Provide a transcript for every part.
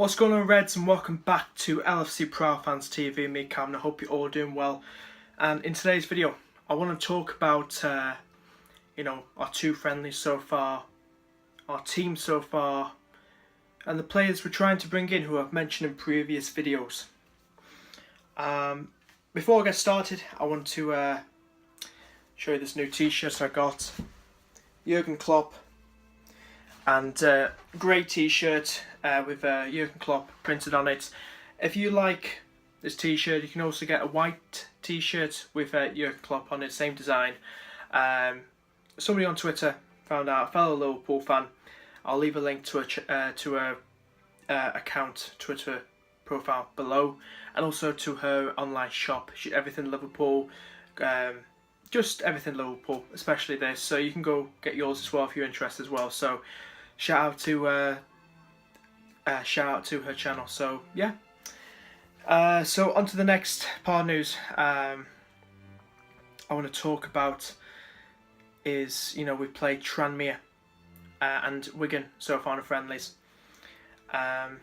What's going on, Reds, and welcome back to LFC Proud Fans TV. Me, Cam, and I hope you're all doing well. And in today's video, I want to talk about our two friendlies so far, our team so far, and the players we're trying to bring in who I've mentioned in previous videos. Before I get started, I want to show you this new T-shirt I got. Jurgen Klopp. And grey T-shirt with Jurgen Klopp printed on it. If you like this T-shirt, you can also get a white T-shirt with Jurgen Klopp on it, same design. Somebody on Twitter found out, a fellow Liverpool fan. I'll leave a link to a account, Twitter profile below, and also to her online shop. Everything Liverpool, just everything Liverpool, especially this. So you can go get yours as well if you're interested as well. So shout out to her channel. So yeah. So on to the next part of news. I want to talk about is we played Tranmere and Wigan so far in the friendlies. Won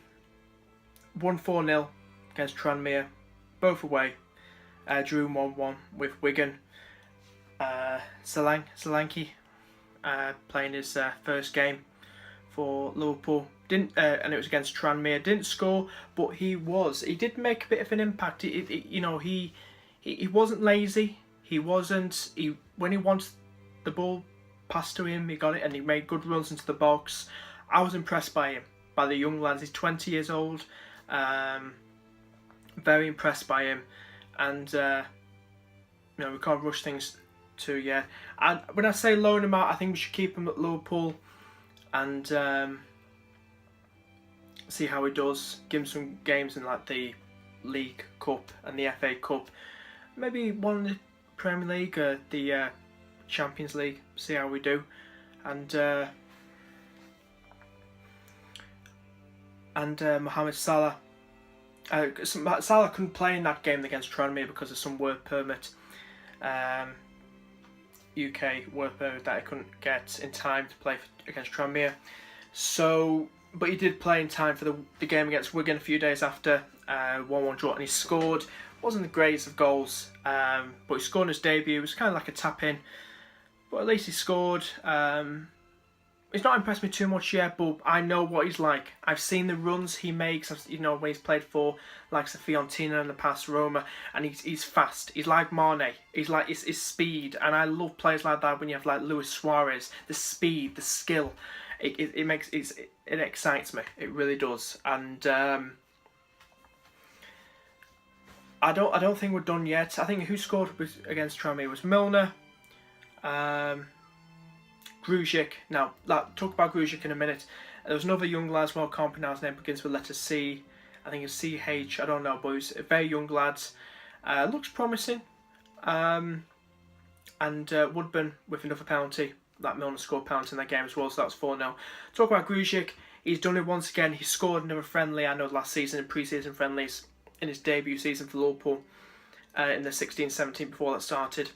4-0 against Tranmere, both away. Drew 1-1 with Wigan. Solanke playing his first game for Liverpool, and it was against Tranmere. Didn't score, but he did make a bit of an impact. He wasn't lazy. When he wanted the ball passed to him, he got it, and he made good runs into the box. I was impressed by him, by the young lads. He's 20 years old. Very impressed by him, and we can't rush things too yet. And when I say loan him out, I think we should keep him at Liverpool and see how he does. Give him some games in like the League Cup and the FA Cup, maybe one in the Premier League or the Champions League. See how we do, and Mohamed Salah. Salah couldn't play in that game against Tranmere because of some work permit. UK work permit that he couldn't get in time to play against Tranmere. So, but he did play in time for the game against Wigan a few days after. 1-1 draw, and he scored. Wasn't the greatest of goals, but he scored in his debut. It was kind of like a tap in, but at least he scored. He's not impressed me too much yet, but I know what he's like. I've seen the runs he makes. When he's played for like Fiorentina in the past, Roma, and he's fast. He's like Mane. He's like his speed, and I love players like that. When you have like Luis Suarez, the speed, the skill, it excites me. It really does. And I don't think we're done yet. I think who scored against Tranmere was Milner. Grujic. Now, talk about Grujic in a minute. There was another young lad as well, can't pronounce his name, begins with letter C. I think it's CH, I don't know, but he's a very young lad. Looks promising. And Woodburn with another penalty. That Milner scored penalty in that game as well, so that was 4-0. Talk about Grujic. He's done it once again. He scored another friendly, I know, last season in pre-season friendlies, in his debut season for Liverpool, in the 16-17 before that started.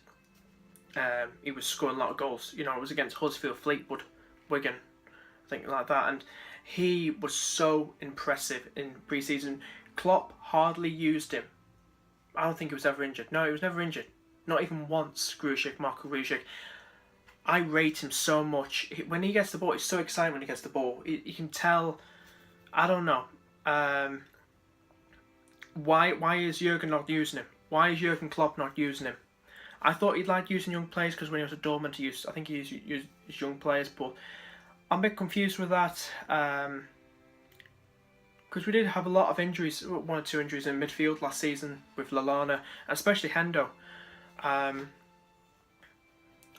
He was scoring a lot of goals. It was against Huddersfield, Fleetwood, Wigan, things like that. And he was so impressive in pre-season. Klopp hardly used him. I don't think he was ever injured. No, he was never injured. Not even once, Marco Grujic. I rate him so much. When he gets the ball, he's so excited when he gets the ball. You can tell, I don't know, why is Jurgen not using him? Why is Jurgen Klopp not using him? I thought he'd like using young players because when he was at Dortmund, I think he used young players, but I'm a bit confused with that because we did have a lot of injuries, 1 or 2 injuries in midfield last season with Lallana, and especially Hendo. I'm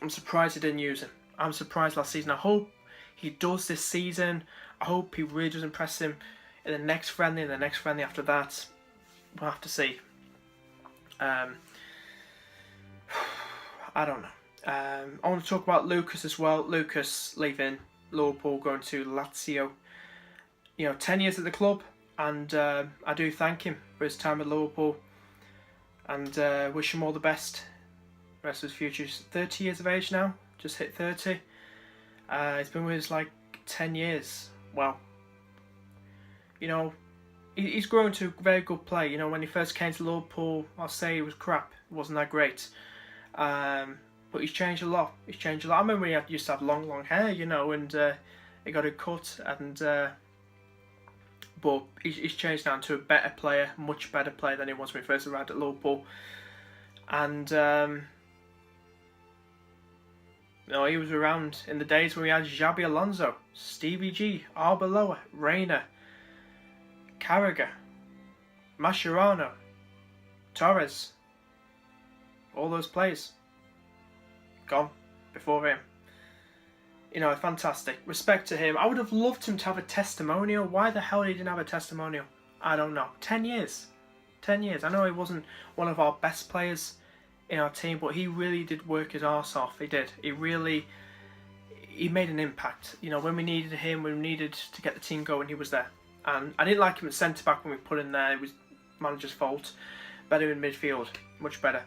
surprised he didn't use him. I'm surprised last season. I hope he does this season. I hope he really does impress him in the next friendly and the next friendly after that. We'll have to see. I don't know. I want to talk about Lucas as well. Lucas leaving Liverpool, going to Lazio. 10 years at the club, and I do thank him for his time at Liverpool, and wish him all the best. The rest of his future. He's 30 years of age now, just hit 30. He's been with us like 10 years. Wow. he's grown to a very good player. You know, when he first came to Liverpool, I'll say he was crap. It wasn't that great. But he's changed a lot. He's changed a lot. I remember he used to have long hair, you know, and he got it cut. But he's changed now to a better player, much better player than he was when he first arrived at Liverpool. And he was around in the days when we had Xabi Alonso, Stevie G, Arbeloa, Reina, Carragher, Mascherano, Torres, all those players gone before him. You know, fantastic. Respect to him. I would have loved him to have a testimonial. Why the hell he didn't have a testimonial? I don't know. 10 years. 10 years. I know he wasn't one of our best players in our team, but he really did work his arse off. He did. He made an impact. You know, when we needed him, when we needed to get the team going, he was there. And I didn't like him at centre-back when we put him there. It was manager's fault. Better in midfield. Much better.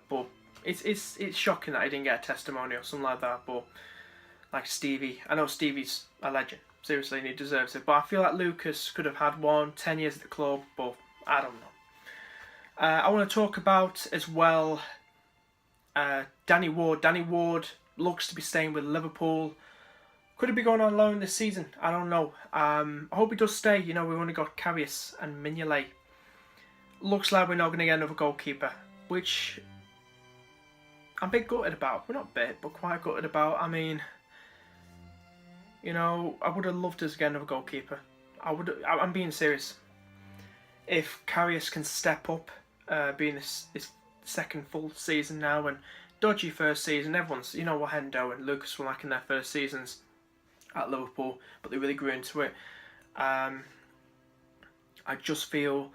But it's shocking that he didn't get a testimonial, something like that. But like Stevie, I know Stevie's a legend, seriously, and he deserves it. But I feel like Lucas could have had 10 years at the club, but I don't know. I want to talk about as well Danny Ward. Danny Ward looks to be staying with Liverpool. Could he be going on loan this season? I don't know. I hope he does stay. You know, we've only got Karius and Mignolet. Looks like we're not going to get another goalkeeper, which I'm a bit gutted about. We're not a bit, but quite gutted about. I mean, you know, I would have loved us to get another goalkeeper. I'm being serious. If Karius can step up, being his second full season now, and dodgy first season, everyone's, you know what Hendo and Lucas were like in their first seasons at Liverpool, but they really grew into it. I just feel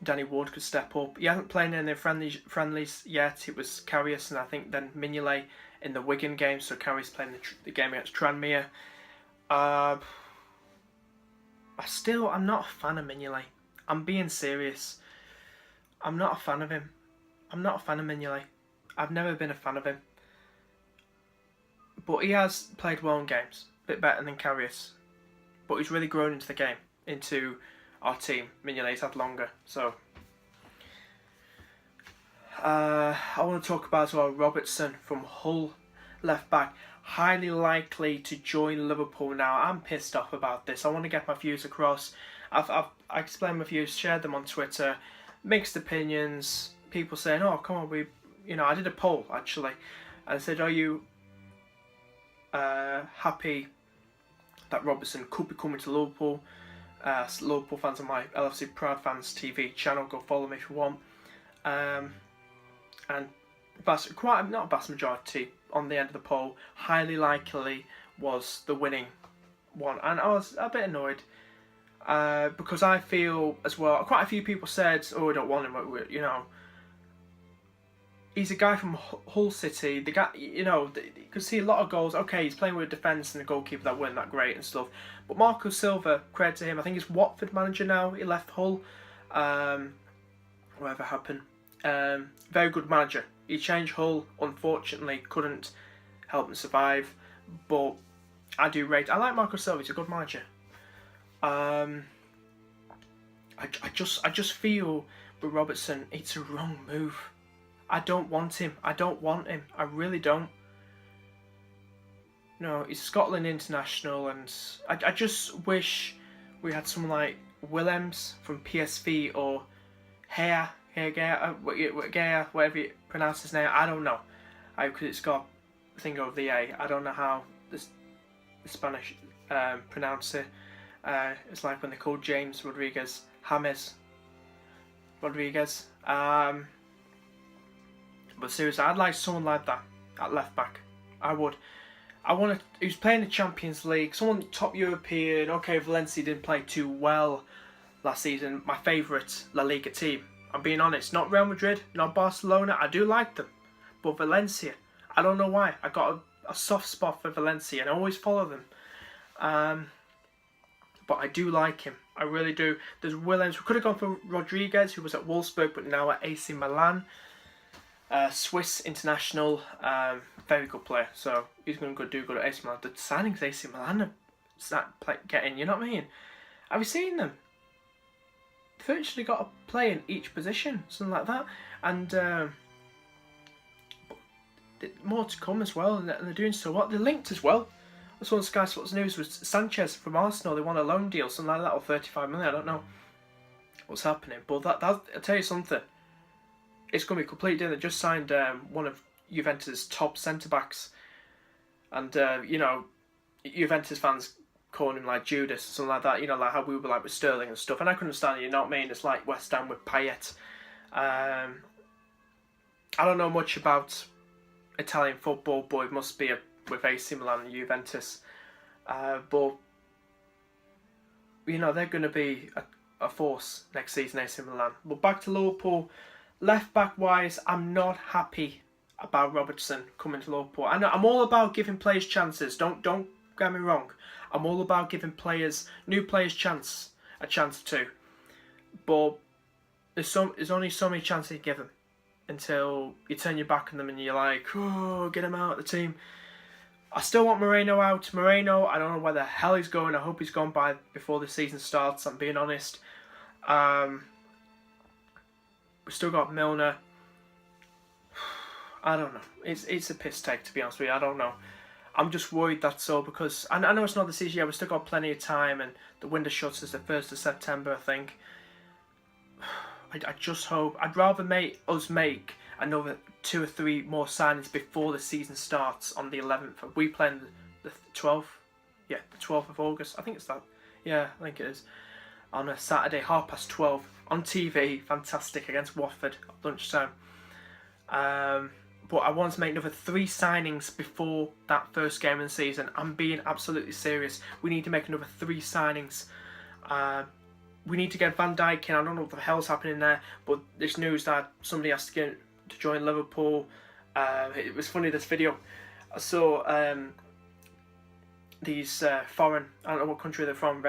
Danny Ward could step up. He hasn't played in their friendlies yet. It was Karius and I think then Mignolet in the Wigan game. So Karius playing the game against Tranmere. I'm not a fan of Mignolet. I'm being serious. I'm not a fan of him. I'm not a fan of Mignolet. I've never been a fan of him. But he has played well in games. A bit better than Karius. But he's really grown into the game. Into our team. Mignolet's had longer. So I want to talk about as well Robertson from Hull, left back. Highly likely to join Liverpool now. I'm pissed off about this. I want to get my views across. I explained my views, shared them on Twitter. Mixed opinions. People saying, "Oh, come on, I did a poll actually, and I said, are you happy that Robertson could be coming to Liverpool?" Liverpool fans on my LFC Proud Fans TV channel. Go follow me if you want. And not a vast majority on the end of the poll, highly likely was the winning one, and I was a bit annoyed because I feel as well. Quite a few people said, "Oh, we don't want him." You know, he's a guy from Hull City. The guy, you know, you could see a lot of goals. Okay, he's playing with a defence and a goalkeeper that weren't that great and stuff. But Marco Silva, credit to him. I think he's Watford manager now. He left Hull. Whatever happened. Very good manager. He changed Hull. Unfortunately, couldn't help him survive. But I like Marco Silva. He's a good manager. I just feel with Robertson, it's a wrong move. I don't want him. I really don't. No, he's Scotland international, and I just wish we had someone like Willems from PSV or Gea, whatever you pronounce his name. I don't know. Because it's got a thing over the A. I don't know how the Spanish pronounce it. It's like when they call James Rodriguez James Rodriguez. But seriously, I'd like someone like that at left back. I would. Who's playing the Champions League, someone top European. Okay, Valencia didn't play too well last season. My favourite La Liga team. I'm being honest. Not Real Madrid, not Barcelona. I do like them, but Valencia. I don't know why. I got a soft spot for Valencia, and I always follow them. But I do like him. I really do. There's Willems. We could have gone for Rodriguez, who was at Wolfsburg, but now at AC Milan. Swiss international, very good player. So he's going to do good at AC Milan. The signings AC Milan are getting, you know what I mean? Have you seen them? They've virtually got a player in each position, something like that. And more to come as well, and they're doing so well. They're linked as well. I saw on Sky Sports News was Sanchez from Arsenal. They want a loan deal, something like that, or 35 million. I don't know what's happening, but that I'll tell you something. It's going to be completely different. They just signed one of Juventus' top centre backs, and you know, Juventus fans calling him like Judas, something like that. You know, like how we were like with Sterling and stuff. And I can understand it. You know what I mean? It's like West Ham with Payet. I don't know much about Italian football, but it must be with AC Milan and Juventus. But you know, they're going to be a force next season, AC Milan. But back to Liverpool, left back wise, I'm not happy about Robertson coming to Liverpool. I know I'm all about giving players chances. Don't get me wrong. I'm all about giving new players a chance too. But there's only so many chances you give them until you turn your back on them and you're like, oh, get him out of the team. I still want Moreno out. Moreno, I don't know where the hell he's going. I hope he's gone before the season starts, I'm being honest. We've still got Milner. I don't know. It's a piss take, to be honest with you. I don't know. I'm just worried that's all because I know it's not the season yet. We've still got plenty of time and the window shuts as the 1st of September, I think. I just hope. I'd rather us make another 2 or 3 more signings before the season starts on the 11th. We play the 12th. Yeah, the 12th of August. I think it's that. Yeah, I think it is. On a Saturday, 12:30 on TV. Fantastic, against Watford at lunchtime. But I want to make another 3 signings before that first game of the season. I'm being absolutely serious. We need to make another 3 signings. We need to get Van Dijk in. I don't know what the hell's happening there, but there's news that somebody has to get to join Liverpool. It was funny, this video. I saw these foreign, I don't know what country they're from,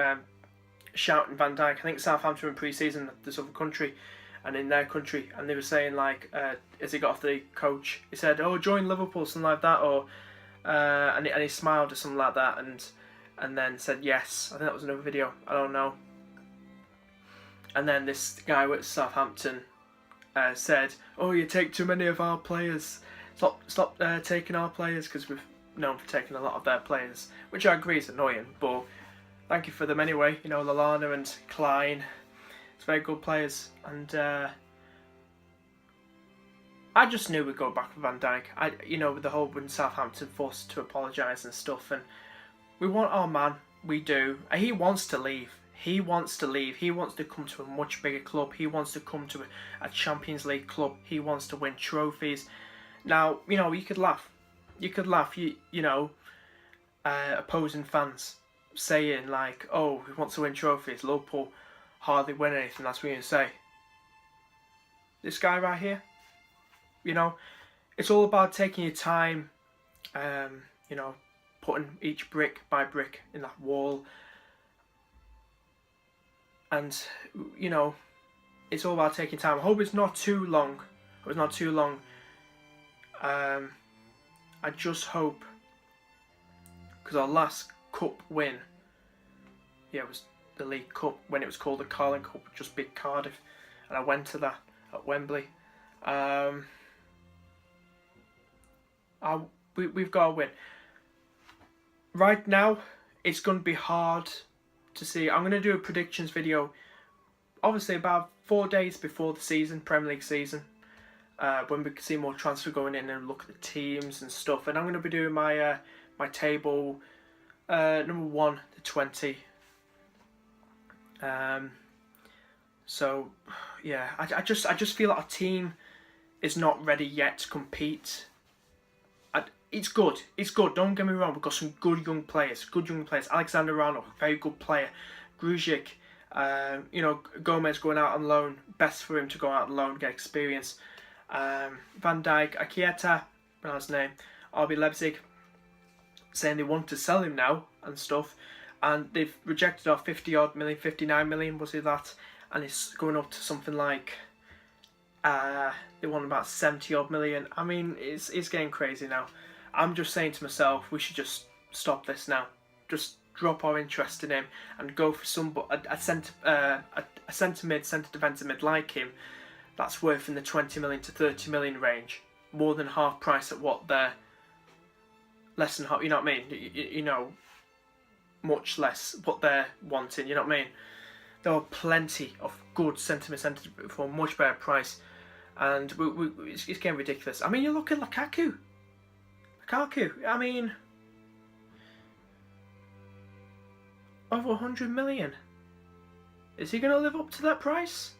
shouting Van Dijk. I think Southampton in pre-season, this other country, and in their country, and they were saying like, as he got off the coach, he said, "Oh, join Liverpool," something like that, or and he smiled or something like that, and then said yes. I think that was another video. I don't know. And then this guy with Southampton said, "Oh, you take too many of our players. Stop taking our players," because we've known for taking a lot of their players, which I agree is annoying. But thank you for them anyway. You know, Lallana and Klein. It's very good players, and I just knew we'd go back with Van Dijk. You know, with the whole when Southampton forced to apologise and stuff, and we want our man. We do. He wants to leave. He wants to leave. He wants to come to a much bigger club. He wants to come to a Champions League club. He wants to win trophies. Now, you know, you could laugh. You know, opposing fans saying like, "Oh, he wants to win trophies. Liverpool hardly win anything." That's what you're going to say. This guy right here, you know, it's all about taking your time, you know, putting each brick by brick in that wall. And, you know, it's all about taking time. I hope it's not too long. I just hope, because our last cup win, it was the League Cup when it was called the Carling Cup, just beat Cardiff, and I went to that at Wembley. We've got to win. Right now, it's going to be hard to see. I'm going to do a predictions video, obviously about 4 days before the season, Premier League season, when we can see more transfer going in and look at the teams and stuff. And I'm going to be doing my my table, number 1 to 20. So yeah, I just feel like our team is not ready yet to compete. It's good. Don't get me wrong. We've got some good young players. Alexander Arnold, very good player. Grujic, you know, Gomez going out on loan. Best for him to go out on loan, get experience. Van Dijk, Akieta, pronounce his name. RB Leipzig, saying they want to sell him now and stuff, and they've rejected our 50-odd million, 59 million was it that, and it's going up to something like they want about 70-odd million. I mean, it's getting crazy now. I'm just saying to myself, we should just stop this now. Just drop our interest in him and go for a centre mid, centre defensive mid like him, that's worth in the 20 million to 30 million range, more than half price at what they're less than half. You know what I mean? You know, much less what they're wanting. You know what I mean? There are plenty of good centre mid, centre for a much better price, and it's getting ridiculous. I mean, you look at Lukaku. I mean, over 100 million. Is he going to live up to that price?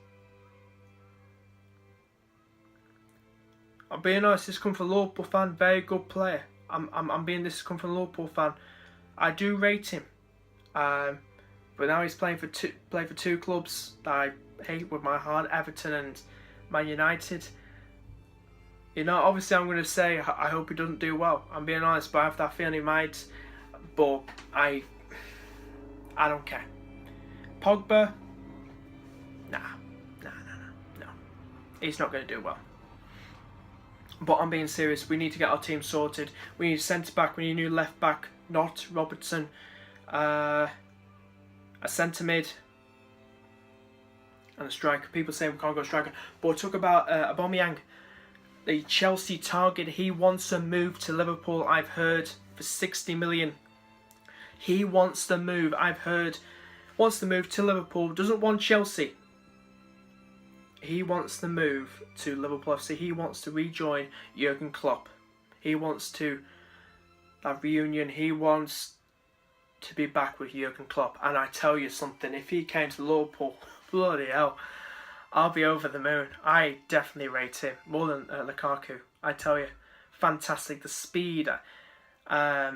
I'm being honest. This comes from a Liverpool fan. Very good player. This comes from a Liverpool fan. I do rate him. But now he's playing for two clubs that I hate with my heart, Everton and Man United. You know, obviously I'm going to say I hope he doesn't do well. I'm being honest, but I have that feeling he might. But I don't care. Pogba, no. He's not going to do well. But I'm being serious. We need to get our team sorted. We need a centre back. We need a new left back, not Robertson. A centre mid and a striker. People say we can't go striker, but we'll talk about Aubameyang, the Chelsea target. He wants to move to Liverpool, I've heard, for 60 million. He wants to move, I've heard, wants to move to Liverpool, doesn't want Chelsea. He wants to move to Liverpool FC. He wants to rejoin Jurgen Klopp. He wants to have reunion. He wants to be back with Jurgen Klopp. And I tell you something, if he came to Liverpool, bloody hell, I'll be over the moon. I definitely rate him more than Lukaku. I tell you, fantastic. The speed.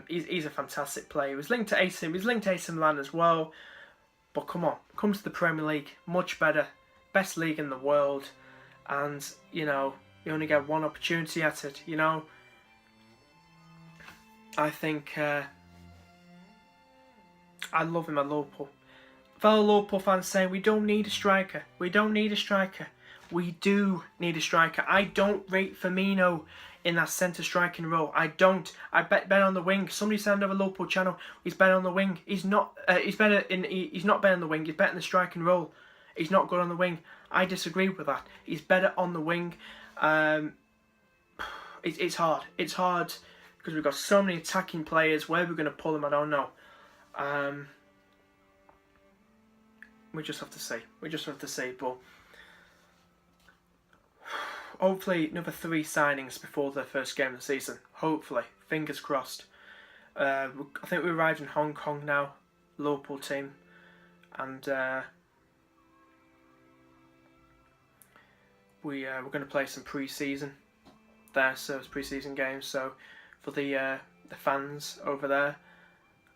He's a fantastic player. He was linked to AC. He was linked to AC Milan as well. But come on, comes to the Premier League, much better, best league in the world, and you know you only get one opportunity at it. You know, I think. I love him at Liverpool. Fellow Liverpool fans saying we don't need a striker. We don't need a striker. We do need a striker. I don't rate Firmino in that centre striking role. I don't. I bet Ben on the wing. Somebody said on another Liverpool channel he's better on the wing. He's not. He's better in. He's not better on the wing. He's better in the striking role. He's not good on the wing. I disagree with that. He's better on the wing. It's hard. It's hard because we've got so many attacking players. Where we're going to pull them, I don't know. We just have to see. But hopefully another 3 signings before the first game of the season. Hopefully, fingers crossed. I think we arrived in Hong Kong now, Liverpool team, and we're going to play some pre-season there. So it's pre-season games. So for the fans over there.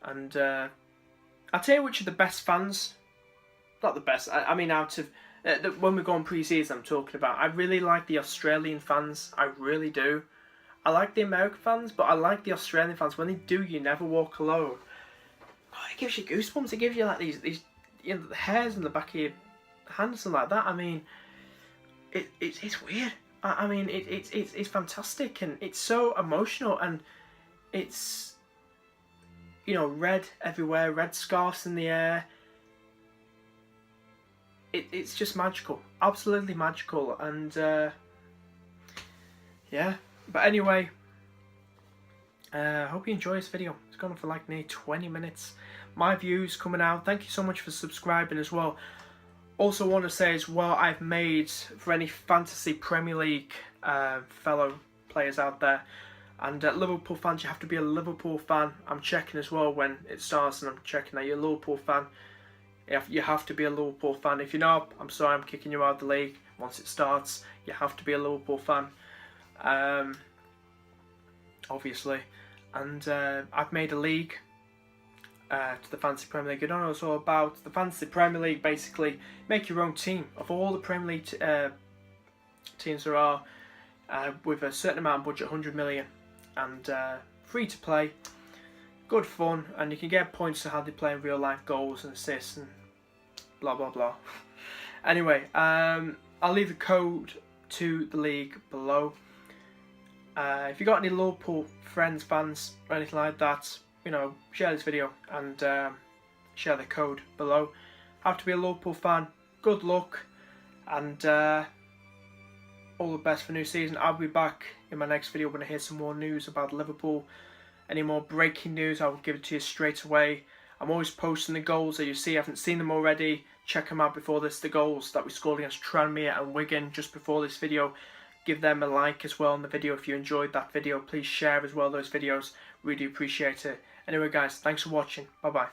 And I'll tell you which are the best fans. Not the best. I mean, out of when we go on pre-season, I'm talking about. I really like the Australian fans. I really do. I like the American fans, but I like the Australian fans. When they do, you never walk alone. Oh, it gives you goosebumps. It gives you like these you know, the hairs in the back of your hands and like that. I mean, it's weird. I mean, it's fantastic and it's so emotional and it's. You know, red everywhere, red scarves in the air. It's just magical, absolutely magical, and yeah. But anyway, I hope you enjoy this video. It's gone on for like nearly 20 minutes. My views coming out. Thank you so much for subscribing as well. Also want to say as well, I've made for any fantasy Premier League fellow players out there. And Liverpool fans, you have to be a Liverpool fan. I'm checking as well when it starts, and I'm checking that you're a Liverpool fan. You have to be a Liverpool fan. If you're not, I'm sorry, I'm kicking you out of the league. Once it starts, you have to be a Liverpool fan. Obviously. And I've made a league to the Fantasy Premier League. I don't know what it's all about. The Fantasy Premier League, basically, make your own team. Of all the Premier League teams there are, with a certain amount of budget, 100 million. And free to play, good fun, and you can get points to how they play in real life, goals and assists and blah blah blah. Anyway, I'll leave the code to the league below. If you got any Liverpool friends, fans, or anything like that, share this video and share the code below. Have to be a Liverpool fan. Good luck, and all the best for new season. I'll be back in my next video when I hear some more news about Liverpool. Any more breaking news, I will give it to you straight away. I'm always posting the goals that you see. I haven't seen them already. Check them out before this. The goals that we scored against Tranmere and Wigan just before this video. Give them a like as well on the video if you enjoyed that video. Please share as well those videos. Really appreciate it. Anyway guys, thanks for watching. Bye bye.